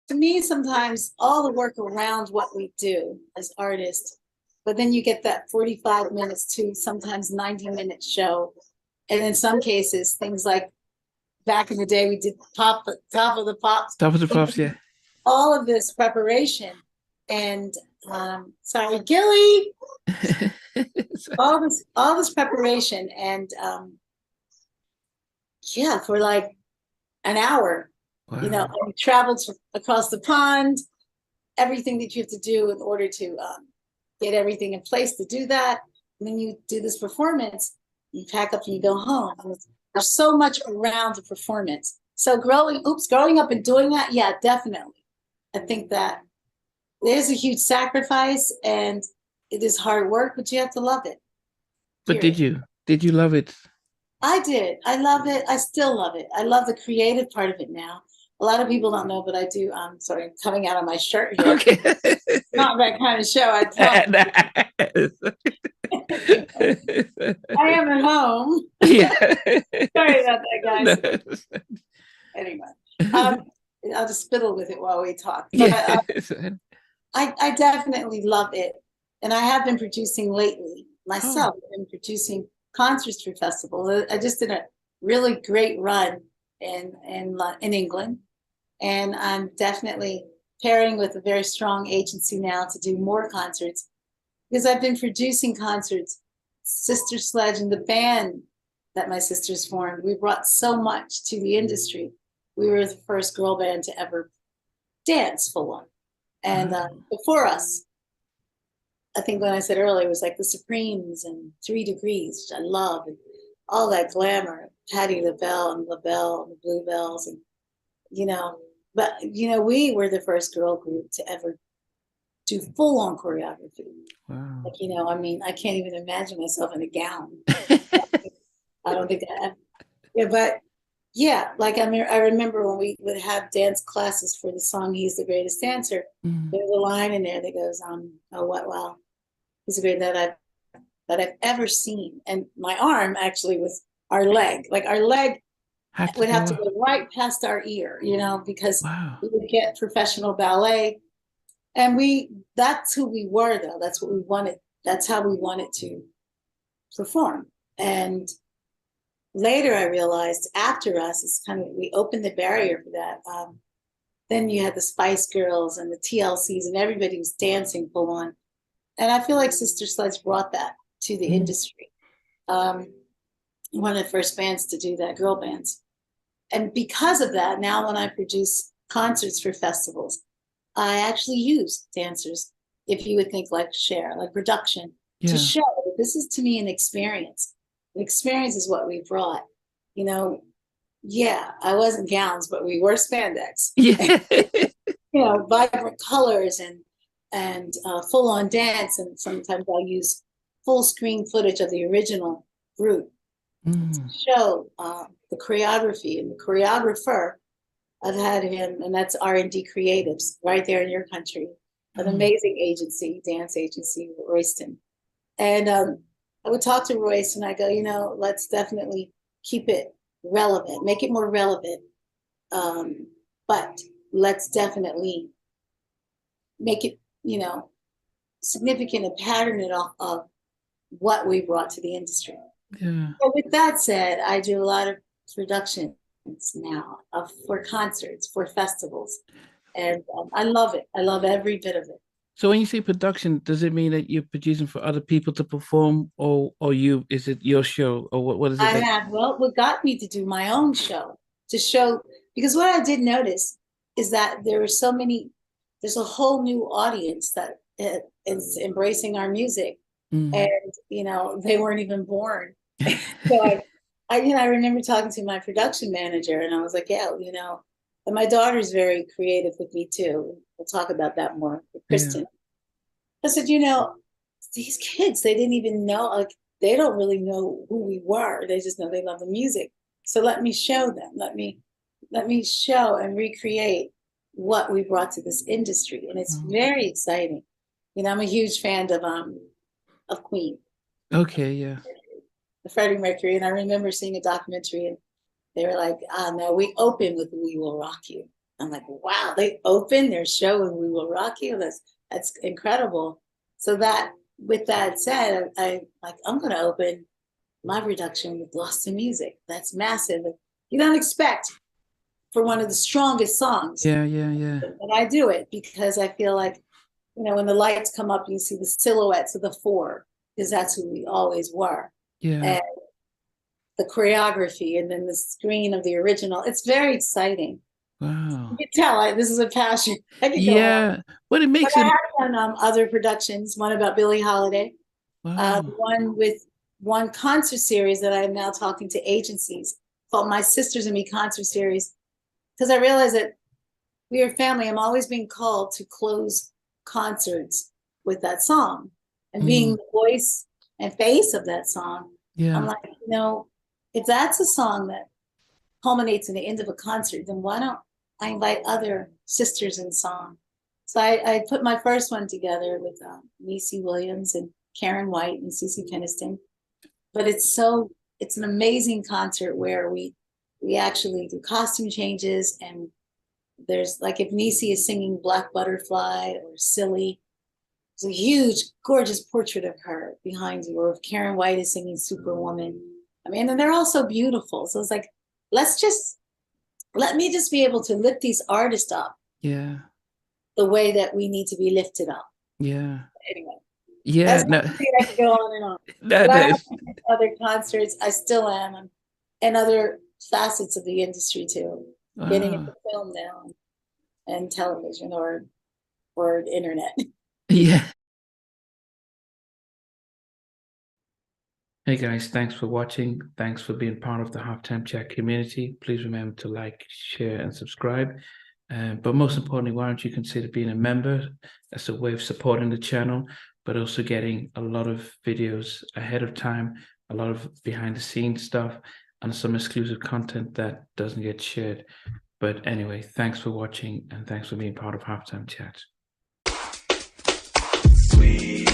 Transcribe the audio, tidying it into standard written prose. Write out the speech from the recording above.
to me, sometimes all the work around what we do as artists, but then you get that 45 minutes to sometimes 90-minute show. And in some cases, things like back in the day, we did top of the pops, Top of the Pops, yeah. all of this preparation and sorry, Gilly, all this preparation and yeah, for like an hour, Wow. and traveled across the pond, everything that you have to do in order to get everything in place to do that. And then you do this performance, you pack up and you go home. And there's so much around the performance. So growing up and doing that, yeah, definitely. I think that there's a huge sacrifice and it is hard work, but you have to love it. But did Period. you? Did you love it? I did. I love it. I still love it. I love the creative part of it now. A lot of people don't know, but I do. Sorry, coming out of my shirt here. Okay. Not that kind of show. I promise. I am at home. Yeah. Sorry about that, No. guys. Anyway, um, I'll just fiddle with it while we talk. But Yeah. I definitely love it, and I have been producing lately Oh. myself. I've been producing concerts for festivals. I just did a really great run in England, and I'm definitely pairing with a very strong agency now to do more concerts because I've been producing concerts. Sister Sledge and the band that my sisters formed, we brought so much to the industry. We were the first girl band to ever dance full on. And Oh. before us, I think when I said earlier, it was like the Supremes and 3 Degrees, which I love, and all that glamour, Patti LaBelle and LaBelle and the Bluebells, and you know, but we were the first girl group to ever do full on choreography. Wow. Like, I mean, I can't even imagine myself in a gown. I don't think I, yeah, but yeah, like I remember when we would have dance classes for the song "He's the Greatest Dancer." Mm. There's a line in there that goes, "Oh, what? Wow, he's the greatest that I've ever seen." And my arm actually was our leg, like our leg Had to would have go to up. go right past our ear, because Wow. we would get professional ballet, and that's who we were, though. That's what we wanted. That's how we wanted to perform. And later I realized after us, it's kind of, we opened the barrier for that. Then you had the Spice Girls and the TLCs, and everybody was dancing full on. And I feel like Sister Sledge brought that to the Mm. industry. Um, One of the first bands to do that, girl bands. And because of that, now when I produce concerts for festivals, I actually use dancers, if you would think like share, like production, to Yeah. show that this is to me an experience. An experience is what we brought. You know, yeah, I wasn't gowns, but we were spandex. Yeah. Vibrant colors and full on dance. And sometimes I'll use full screen footage of the original group to Mm. show the choreography and the choreographer. I've had him, and that's R&D Creatives right there in your country, an Oh. amazing agency, dance agency, Royston. And I would talk to Royce and I go, let's definitely keep it relevant, make it more relevant. Um, but let's definitely make it, significant and pattern it off of what we brought to the industry. Yeah. So with that said, I do a lot of productions now for concerts, for festivals, and I love it. I love every bit of it. So when you say production, does it mean that you're producing for other people to perform, or you? Is it your show, or what is it I that? have, well, what got me to do my own show to show, because what I did notice is that there's a whole new audience that is embracing our music, Mm. and they weren't even born. So I remember talking to my production manager, and I was like, yeah, and my daughter's very creative with me too. We'll talk about that more with Yeah. Kristen. I said, these kids, they didn't even know, like, they don't really know who we were. They just know they love the music. So let me show them. Let me show and recreate what we brought to this industry. And it's Oh. very exciting. I'm a huge fan of Queen, Okay. Yeah. Freddie Mercury. And I remember seeing a documentary and they were like, no, we open with We Will Rock You. I'm like, wow, they opened their show and We Will Rock You. That's incredible. So that, with that said, I'm going to open my production with Lost in Music. That's massive. You don't expect for one of the strongest songs. Yeah, yeah, yeah. But I do it because I feel like, when the lights come up, you see the silhouettes of the four, because that's who we always were. Yeah. And the choreography, and then the screen of the original. It's very exciting. Wow. You can tell this is a passion. I could go on. Yeah. But it makes But I it. have done other productions, one about Billie Holiday, Wow. one with one concert series that I'm now talking to agencies called My Sisters and Me Concert Series, because I realize that we are family. I'm always being called to close concerts with that song, and being the voice and face of that song. Yeah. I'm like, if that's a song that culminates in the end of a concert, then why don't I invite other sisters in song? So I put my first one together with Niecy Williams and Karen White and Cece Peniston. But it's an amazing concert where we actually do costume changes, and there's, like, if Niecy is singing Black Butterfly or Silly, there's a huge, gorgeous portrait of her behind you, or if Karen White is singing Superwoman. I mean, and they're all so beautiful. So it's like, let me just be able to lift these artists up. Yeah. The way that we need to be lifted up. Yeah. Anyway. Yeah. That's No. I could go on and on. That But I is. have other concerts. I still am, and other facets of the industry too. Getting Wow. into film now, and television, or internet. Yeah. Hey guys, thanks for watching. Thanks for being part of the Halftime Chat community. Please remember to like, share, and subscribe. But most importantly, why don't you consider being a member? That's a way of supporting the channel, but also getting a lot of videos ahead of time, a lot of behind the scenes stuff, and some exclusive content that doesn't get shared. But anyway, thanks for watching, and thanks for being part of Halftime Chat. Sweet.